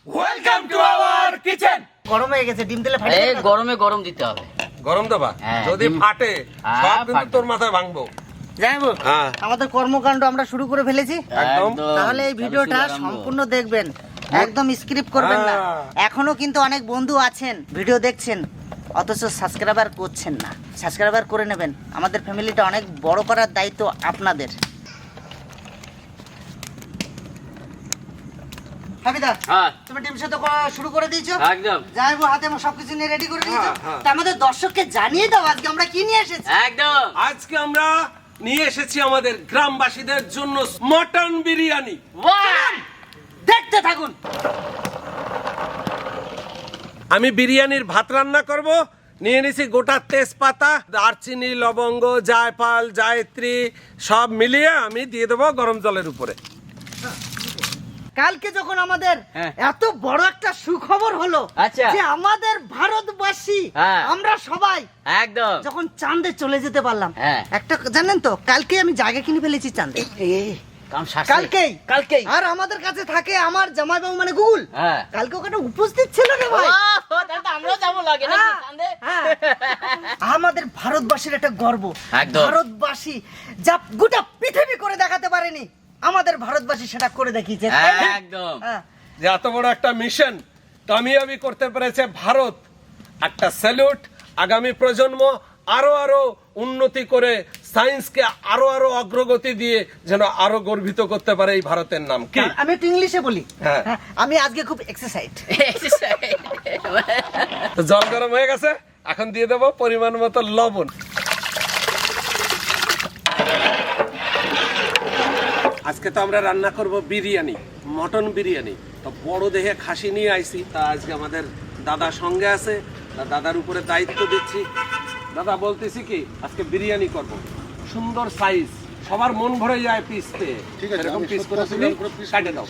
Welcome to our kitchen. গরম হয়ে গেছে, ডিম তেলে ফাটিয়ে এই গরমে গরম দিতে হবে। গরম দেবা, যদি ফাটে সব কিন্তু তোর মাথায় ভাঙবো। যাইবো আমাদের কর্মকাণ্ড আমরা শুরু করে ফেলেছি একদম। তাহলে এই ভিডিওটা সম্পূর্ণ দেখবেন, একদম স্কিপ করবেন না। এখনো কিন্তু অনেক বন্ধু আছেন ভিডিও দেখছেন অথচ সাবস্ক্রাইবার করছেন না, সাবস্ক্রাইবার করে নেবেন। আমাদের ফ্যামিলিটা অনেক বড় করার দায়িত্ব আপনাদের। হাবিদা, তুমি ডিম সেদ্ধ শুরু করে দিয়েছো? একদম। যাইবো হাতে সবকিছু নিয়ে রেডি করে দিয়েছো। তা আমাদের দর্শককে জানিয়ে দাও আজকে আমরা কি নিয়ে এসেছি। একদম। আজকে আমরা নিয়ে এসেছি আমাদের গ্রামবাসীদের জন্য মটন বিরিয়ানি। বাহ! দেখতে থাকুন। আমি বিরিয়ানির ভাত রান্না করব। নিয়ে নিছি গোটা তেজপাতা, দারচিনি, লবঙ্গ, জায়ফল, জায়ত্রী সব মিলিয়ে আমি দিয়ে দেবো গরম জলের উপরে। কালকে যখন আমাদের এত বড় একটা সুখবর হলো আচ্ছা। যে আমাদের ভারতবাসী আমরা সবাই একদম যখন চাঁদে চলে যেতে পারলাম, হ্যাঁ। একটা জানেন তো কালকে আমি জায়গা কিনে ফেলেছি চাঁদে। কালকেই আর আমাদের কাছে থাকে আমার জামাইবাবু মানে গুগল। কালকে ওখানে উপস্থিত ছিল রে ভাই। আমরাও যাবো লাগে না চাঁদে। আমাদের ভারতবাসীর একটা গর্ব। একদম। ভারতবাসী যা গোটা পৃথিবী করে দেখাতে পারেনি আমাদের ভারতবাসী সেটা করে দেখিয়েছে। একদম। যে এত বড় একটা মিশন কামিয়াবি করতে পেরেছে ভারত, একটা স্যালুট। আগামী প্রজন্ম আরো উন্নতি করে সায়েন্সকে আরো অগ্রগতি দিয়ে যেন আরো গর্বিত করতে পারে এই ভারতের নাম কি। আমি একটু ইংলিশে বলি। হ্যাঁ। আমি আজকে খুব এক্সারসাইজ। তো জল গরম হয়ে গেছে, এখন দিয়ে দেবো পরিমাণ মতো লবণ। আজকে তো আমরা রান্না করব বিরিয়ানি, মটন বিরিয়ানি। তো বড় দেহে খাসি নিয়ে আইছি। তা আজকে আমাদের দাদা সঙ্গে আছে, তা দাদার উপরে দায়িত্ব দিচ্ছি। দাদা বলতেছি কি আজকে বিরিয়ানি করব, সুন্দর সাইজ, সবার মন ভরে যায় পিস পেয়ে। এরকম পিস করে তুমি কাটে দাও।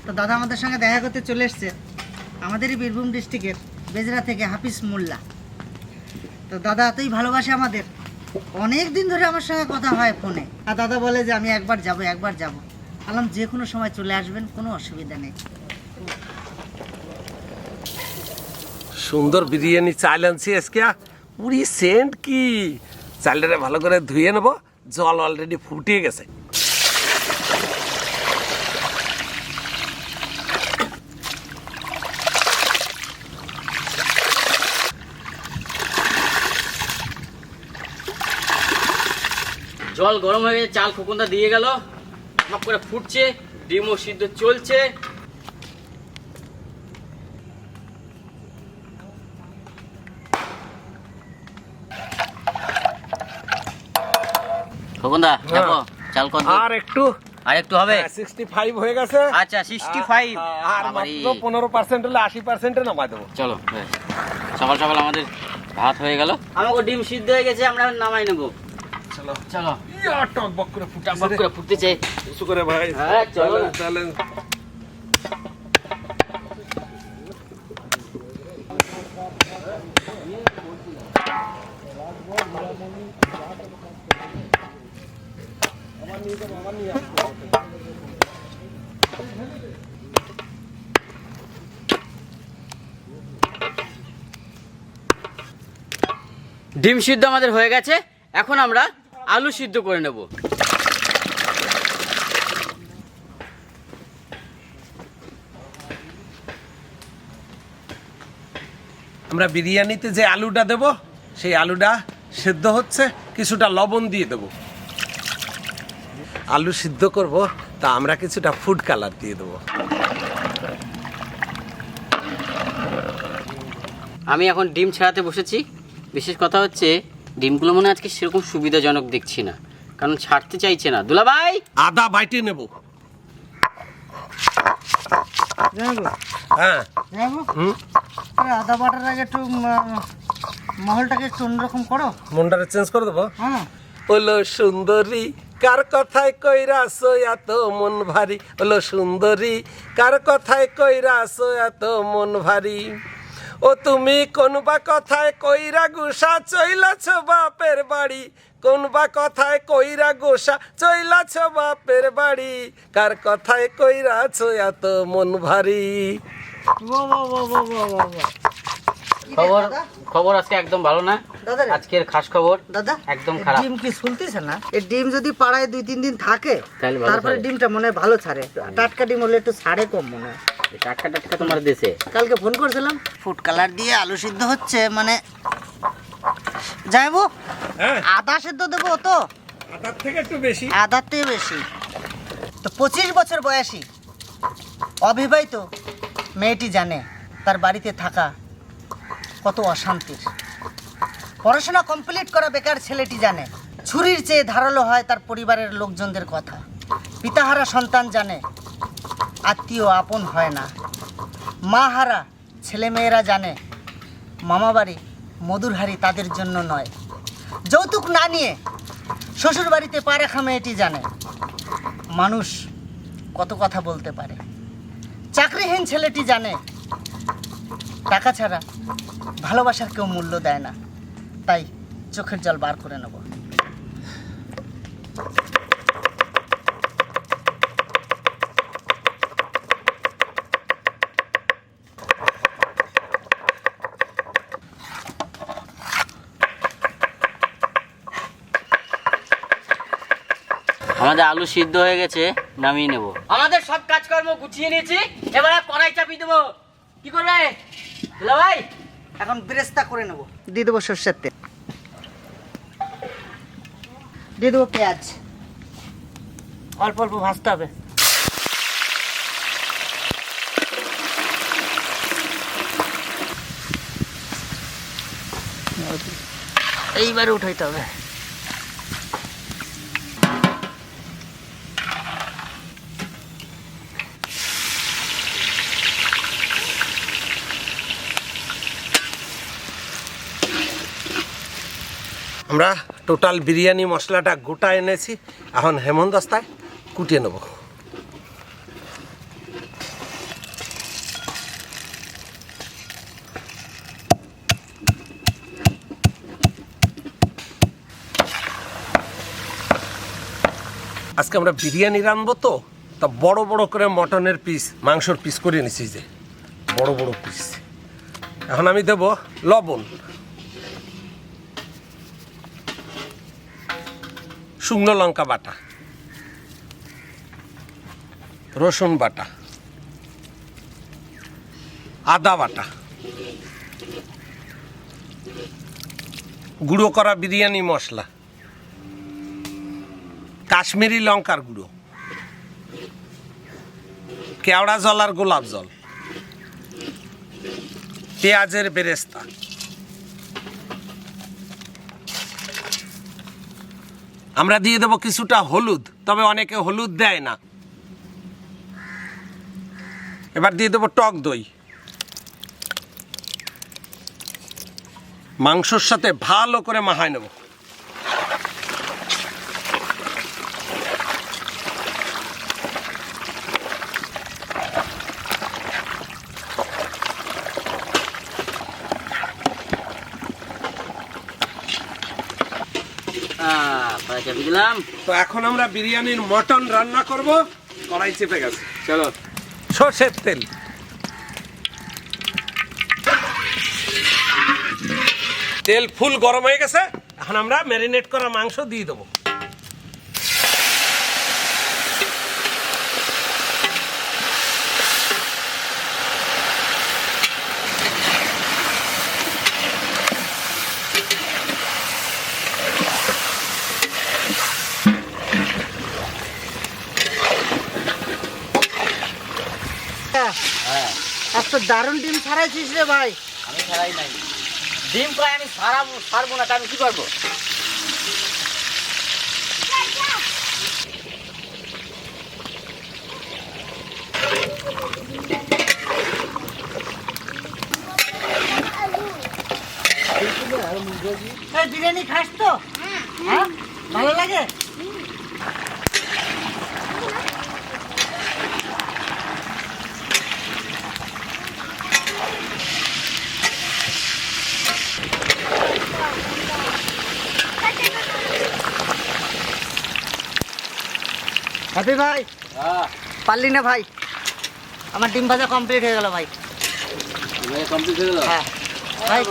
তো দাদা আমাদের সঙ্গে দেখা করতে চলে এসছে, আমাদেরই বীরভূম ডিস্ট্রিক্টের বেজরা থেকে হাফিজ মোল্লা। তো দাদা এতই ভালোবাসে আমাদের, অনেক দিন ধরে আমার সঙ্গে কথা হয় ফোনে। আর দাদা বলে যে আমি একবার যাব। বললাম যে কোনো সময় চলে আসবেন, কোনো অসুবিধা নেই। সুন্দর বিরিয়ানি চাল আনছি আজকে। পুরি সেন্ট কি, চালটা ভালো করে ধুয়ে নেবো। জল অলরেডি ফুটিয়ে গেছে। জল গরম হয়ে গেছে, চাল খোকনটা দিয়ে গেল, সব করে ফুটছে, ডিমও সিদ্ধ চলছে। খোকনদা দেখো চাল কত, আর একটু হবে। 65 হয়ে গেছে। আচ্ছা 65। আর মাত্র 15% হলে 80% নামাই দেবো। চলো সকাল সকাল আমাদের ভাত হয়ে গেল, আমাকে ডিম সিদ্ধ হয়ে গেছে, আমরা নামাই নেবো। চলো টকবক করে ফুটতেছে কিছু করে ভাই। হ্যাঁ চলো তাহলে ডিম সিদ্ধ আমাদের হয়ে গেছে, এখন আমরা আলু সিদ্ধ করে নেব। আমরা বিরিয়ানিতে যে আলুটা দেব সেই আলুটা সিদ্ধ হচ্ছে, কিছুটা লবণ দিয়ে দেব। আলু সিদ্ধ করব, তা আমরা কিছুটা ফুড কালার দিয়ে দেবো। আমি এখন ডিম ছাড়াতে বসেছি। বিশেষ কথা হচ্ছে ডিমগুলো মনে হয় আজকে সেরকম সুবিধাজনক দেখছি না, কারণ ছাড়তে চাইছে না। দুলাভাই আদা বাইটে নেব। হ্যাঁ আদা বাটার আগে একটু মহলটাকে একটু অন্যরকম করো, মনটাকে চেঞ্জ করে দেবো। হ্যাঁ হলো সুন্দরী কার কথায় কইরাছো এত মন ভারী, হলো সুন্দরী কার কথায় কইরাছো এত মন ভারী। ও তুমি কোন বা কথায় কইরা গুসা চইলাছ বাপের বাড়ি, কোন বা কথায় কইরা গোসা চইলাছ বাপের বাড়ি, কার কথায় কইরাছ এত মন ভারী। বাহ, বাহ, বাহ, বাহ, বাহ, বাহ, বাহ। কি রে খবর দাদা? খবর আজকে একদম ভালো না। দাদা রে। আজকের খাস খবর দাদা একদম এই খারাপ। ডিম কি শুনতেছে না? এই ডিম যদি পাড়ায় 2-3 দিন থাকে তাহলে ভালো তারপরে ছাড়ে। ডিমটা মনে হয় ভালো ছাড়ে। টাটকা ডিম হলে একটু ছাড়ে কম মনে হয়। এই টাটকা টাটকা তোমার দেশে। কালকে ফোন করেছিলাম, ফুড কালার দিয়ে আলু সিদ্ধ হচ্ছে, মানে যাইবো হ্যাঁ, আদা সিদ্ধ দেবো তো, আদার থেকে একটু বেশি। আদার থেকে বেশি। তো 25 বছর বয়সী অবিবাহিত মেয়েটি জানে তার বাড়িতে থাকা কত অশান্তির। পড়াশোনা কমপ্লিট করা বেকার ছেলেটি জানে ছুরির চেয়ে ধারালো হয় তার পরিবারের লোকজনদের কথা। পিতাহারা সন্তান জানে আত্মীয় আপন হয় না। মাহারা ছেলেমেয়েরা জানে মামাবাড়ি মধুর হাড়ি তাদের জন্য নয়। যৌতুক না নিয়ে শ্বশুর বাড়িতে পা রাখা মেয়েটি জানে মানুষ কত কথা বলতে পারে। চাকরিহীন ছেলেটি জানে টাকা ছাড়া ভালোবাসার কেউ মূল্য দেয় না। তাই চোখের জল বার করে নেব। আমাদের আলু সিদ্ধ হয়ে গেছে, নামিয়ে নেব। আমাদের সব কাজকর্ম গুছিয়ে নিয়েছি, এবার কড়াই চাপিয়ে দেবো। কি করবে দুলা ভাই? এখন বেরেস্তা করে নেব। দিয়ে দেবো সর্ষের তেল, দিয়ে দেবো পেঁয়াজ, অল্প অল্প ভাজতে হবে। এইবারে উঠাইতে হবে। আমরা টোটাল বিরিয়ানি মশলাটা গোটা এনেছি, এখন হেমন্দাস্তায় কুটিয়ে নেব। আজকে আমরা বিরিয়ানি রাঁধবো তো, তা বড় বড় করে মটনের পিস, মাংসর পিস করে নিছি, যে বড় বড় পিস। এখন আমি দেব লবণ, শুকনো লঙ্কা বাটা, রসুন বাটা, আদা বাটা, গুঁড়ো করা বিরিয়ানি মশলা, কাশ্মীরি লঙ্কার গুঁড়ো, কেওড়া জল আর গোলাপ জল, পেঁয়াজের বেরেস্তা, আমরা দিয়ে দেবো কিছুটা হলুদ, তবে অনেকে হলুদ দেয় না। এবার দিয়ে দেবো টক দই। মাংসর সাথে ভালো করে মাখায় নেব। কড়াই চাপিয়ে দিলাম। তো এখন আমরা বিরিয়ানির মটন রান্না করব। কড়াই চেপে গেছে, চলো। সর্ষের তেল, তেল ফুল গরম হয়ে গেছে। এখন আমরা ম্যারিনেট করা মাংস দিয়ে দেবো। হ্যাঁ, আজ তো দারুণ ডিম ছাড়াইছিস রে ভাই। আমি ছাড়াই নাই ডিম, প্রায় আমি ছাড়বো না, তা আমি কি করবো? এই বিরিয়ানি খাস তো? হ্যাঁ, ভালো লাগে? হ্যাপি ভাই, পারলি না ভাই? আমার ডিম ভাজা কমপ্লিট হয়ে গেল ভাই। কমপ্লিট হয়ে গেল? হ্যাঁ ভাই।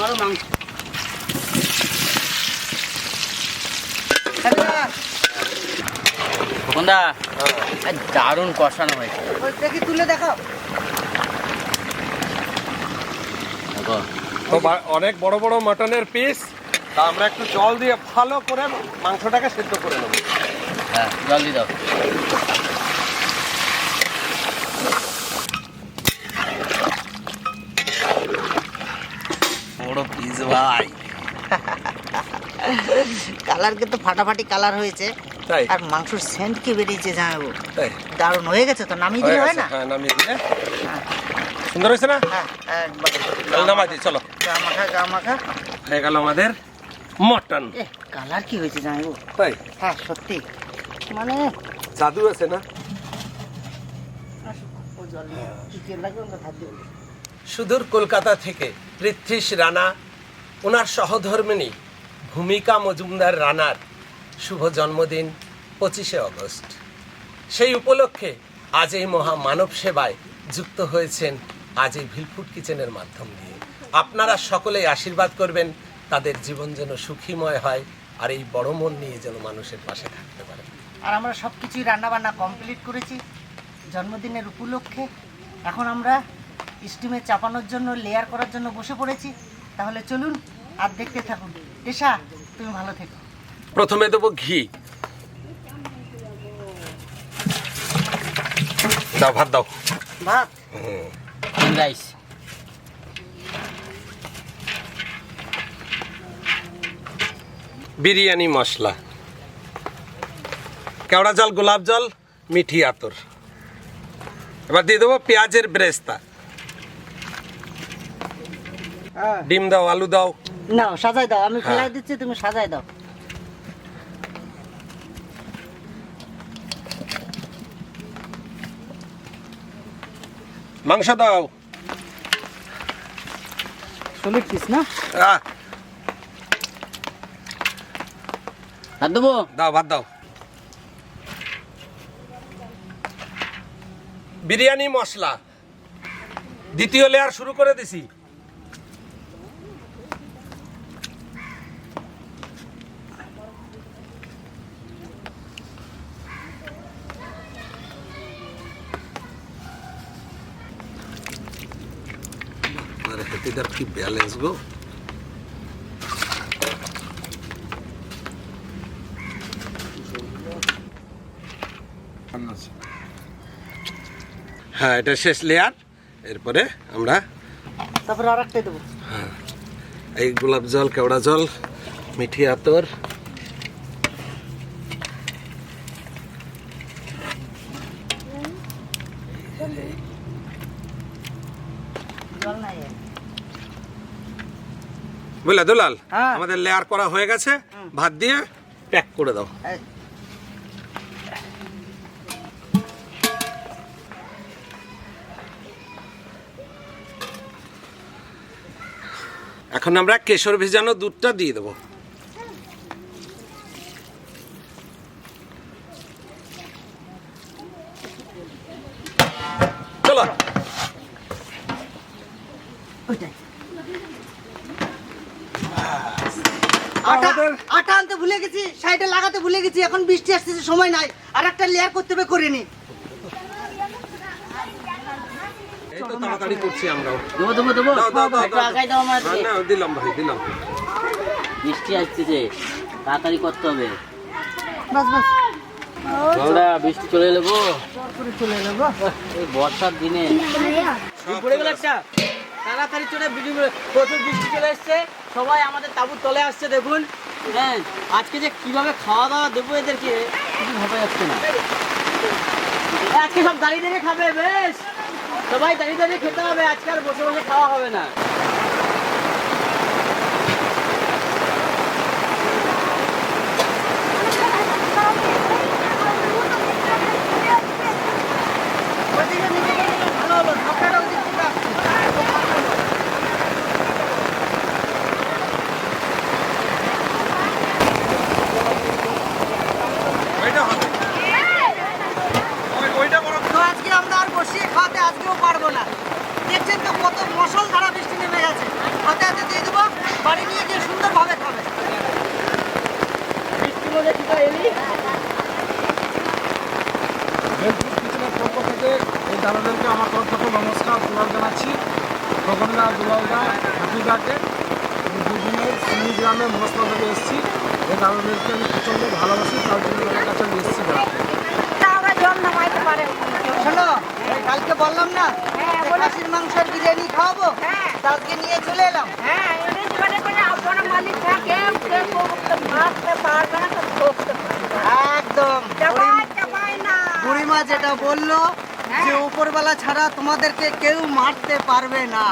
খোকনদা, দারুণ কষানো হয়েছে। দেখি তুলে দেখাও। দেখো তো অনেক বড় বড় মাটনের পিস, তা আমরা একটু জল দিয়ে ভালো করে মাংসটাকে সিদ্ধ করে নেব। হ্যাঁ, জল দিয়ে দাও। বড় পিস ভাই। কালার কিন্তু ফাটাফাটি কালার হয়েছে। তাই? আর মাংসের সেন্ট কি বেরিয়েছে জানাবো। তাই? দারুণ হয়ে গেছে তো, নামিয়ে দিলে হয় না? হ্যাঁ, নামিয়ে দিলে। হ্যাঁ। সুন্দর হয়েছে না? হ্যাঁ একবার। তাহলে নামাই দিই, চলো। গা মাখা। হয়ে গেল আমাদের মটন। কালার কি হয়েছে জানাবো। তাই? হ্যাঁ সত্যি, মানে জাদু আছে না? সুদূর কলকাতা থেকে পৃথ্বীশ রানা, ওনার সহধর্মিণী ভূমিকা মজুমদার রানার শুভ জন্মদিন 25শে অগস্ট। সেই উপলক্ষে আজ এই মহা মানব সেবায় যুক্ত হয়েছেন আজ এই ভিলফুড কিচেনের মাধ্যম দিয়ে। আপনারা সকলেই আশীর্বাদ করবেন তাদের জীবন যেন সুখীময় হয়, আর এই বড় মন নিয়ে যেন মানুষের পাশে থাকতে পারে। আর আমরা সব কিছুই রান্নাবান্না কমপ্লিট করেছি জন্মদিনের উপলক্ষে। এখন আমরা স্টিমে চাপানোর জন্য, লেয়ার করার জন্য বসে পড়েছি। তাহলে চলুন আর দেখতে থাকুন। তেশা, তুমি ভালো থেকো। প্রথমে দেবো ঘি। দাও, ভাত দাও। ভাত, রাইস। বিরিয়ানি মশলা, কেওড়া জল, গোলাপ জল, মিঠি আতর। এবার দিয়ে দেবো পেঁয়াজের ব্রেস্তা। ডিম দাও, আলু দাও। নাও সাজাই দাও। আমি ফেলাই দিচ্ছি, তুমি সাজাই দাও। মাংস দাও। সলিড পিস না? ভাত দেবো? দাও, ভাত দাও। বিরিয়ানি মশলা দ্বিতীয় লেয়ার শুরু করে দিছি। হেতিদার কি ব্যালেন্স গো। হ্যাঁ, এটা শেষ লেয়ার। এরপরে আমরা তারপরে আর একটাই দেবো। এই গোলাপ জল, কেওড়া জল, মিঠি আতর, বুঝলে দুলাল? হ্যাঁ। আমাদের লেয়ার করা হয়ে গেছে। ভাত দিয়ে প্যাক করে দাও। এখন আমরা কেশর ভেজানো দুধটা দিয়ে দেবো। চলো। আটা আনতে ভুলে গেছি, সাইডে লাগাতে ভুলে গেছি। এখন বৃষ্টি আসতেছে, সময় নাই। আর একটা লেয়ার করতে হবে, করে নি। এই তো তাড়াতাড়ি করছি আমরাও। দেবো। দাও, দাও, একটু আগাই দাও আমার। না, দিলাম ভাই, দিলাম। বৃষ্টি আসতেছে, তাড়াতাড়ি করতে হবে। বাস চলরা, বৃষ্টি চলে এলো গো। চলে যাবো এই বর্ষার দিনে পড়ে গেল একটা। তাড়াতাড়ি চলে, প্রচুর বৃষ্টি চলে এসছে। সবাই আমাদের তাঁবুর তলে আসছে, দেখুন। হ্যাঁ, আজকে যে কিভাবে খাওয়া দাওয়া দেবো এদেরকে কিছু ভাবা যাচ্ছে না। আজকে সব দাঁড়িয়ে দাঁড়িয়ে খাবে, বেশ সবাই দাঁড়িয়ে দাঁড়িয়ে খেতে হবে। আজকে আর বসে বসে খাওয়া হবে না। ভালো হলো, আপনারা এটা হবে। খাওয়াতে আজকেও পারবো না। দেখছেন তো কত মশল ধারা বৃষ্টি নেমে গেছে। হাতে হাতে দিয়ে দেবো, বাড়ি নিয়ে গিয়ে সুন্দরভাবে খাবে। বৃষ্টির মধ্যে কি করে এলি? ভেলফুড কিচেনের পক্ষ থেকে এই দাদাদেরকে আমার তরফ থেকে নমস্কার প্রণাম জানাচ্ছি। খগনদা, দুলালদা, হাফিদাকে দুদিনের সিনি গ্রামে মনস্তা থেকে এসেছি। এই দাদাদেরকে আমি প্রচণ্ড ভালোবাসি, তার জন্য তাদের কাছে আমি এসেছি বেড়াতে। শোনো, কালকে বললাম না খাসির মাংসের বিরিয়ানি খাওয়াবো, তা আজকে নিয়ে চলে এলাম। একদম বুড়িমা যেটা বললো যে উপরবেলা ছাড়া তোমাদেরকে কেউ মারতে পারবে না।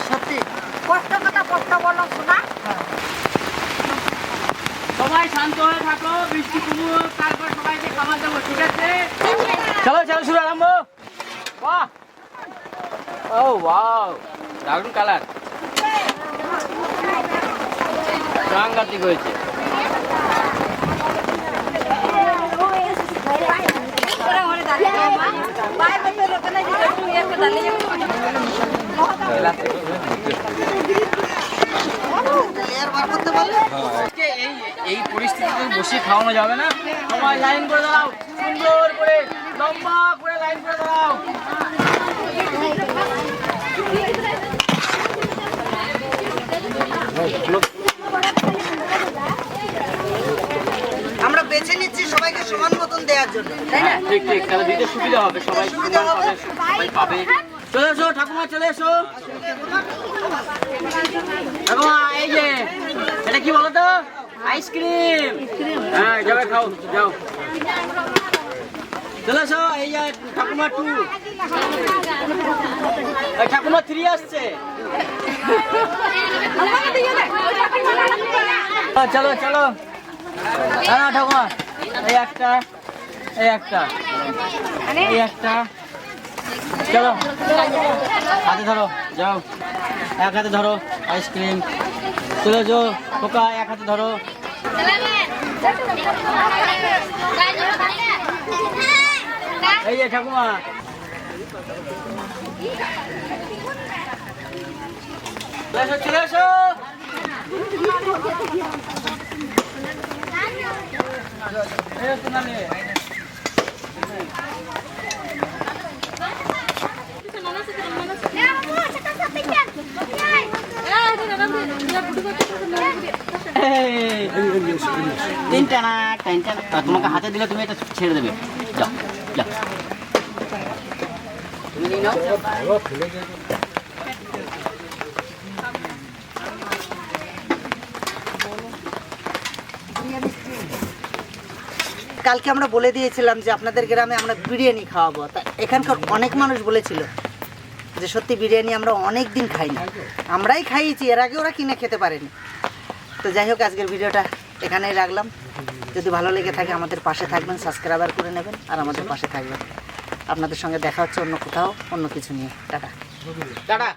সত্যি সবাই শান্ত হয়ে থাকো, বৃষ্টি কমুক, তারপর সবাইকে খাবার দেবো, ঠিক আছে? চলো চলো, শুরু আরম্ভ। বাহ, ও ওয়াও, দারুণ কালার, সাংঘাতিক হয়েছে। এই পরিস্থিতিতে বসে খাওয়ানো যাবে না, সবাই লাইন করে দাঁড়াও, সুন্দর করে লম্বা করে লাইন করে দাঁড়াও। আমরা বেছে নিচ্ছি সবাইকে সমান মতন দেওয়ার জন্য, তাই না? ঠিক ঠিক, তাহলে দিতে সুবিধা হবে, সবাই সুবিধা হবে। সবাই পাবে। চলে এসো ঠাকুমা, চলে এসো ঠাকুমা। এই যে এটা কি বলো তো, আইসক্রিম। হ্যাঁ, যাবে, খাও, যাও। চলে এসো, এই যে ঠাকুমা 2, ঠাকুমা 3 আসছে। চলো চলো, না ঠাকুমা, এই একটা, এই একটা, এই একটা, চলো হাতে ধরো, যাও, এক হাতে ধরো আইসক্রিম। চলে যাও খোকা, এক হাতে ধরো। এই যে ঠাকুমা, চলে এসো। তোমাকে হাতে দিলে তুমি এটা ছেড়ে দেবে, যাও যাও, তুমি নিয়ে নাও। কালকে আমরা বলে দিয়েছিলাম যে আপনাদের গ্রামে আমরা বিরিয়ানি খাওয়াবো, তা এখানকার অনেক মানুষ বলেছিল যে সত্যি বিরিয়ানি আমরা অনেক দিন খাই না, আমরাই খাইয়েছি, এর আগে ওরা কিনে খেতে পারেনি। তো যাই হোক, আজকের ভিডিওটা এখানেই রাখলাম। যদি ভালো লেগে থাকে আমাদের পাশে থাকবেন, সাবস্ক্রাইবার করে নেবেন আর আমাদের পাশে থাকবেন। আপনাদের সঙ্গে দেখা হচ্ছে অন্য কোথাও অন্য কিছু নিয়ে। টাটা। টাটা।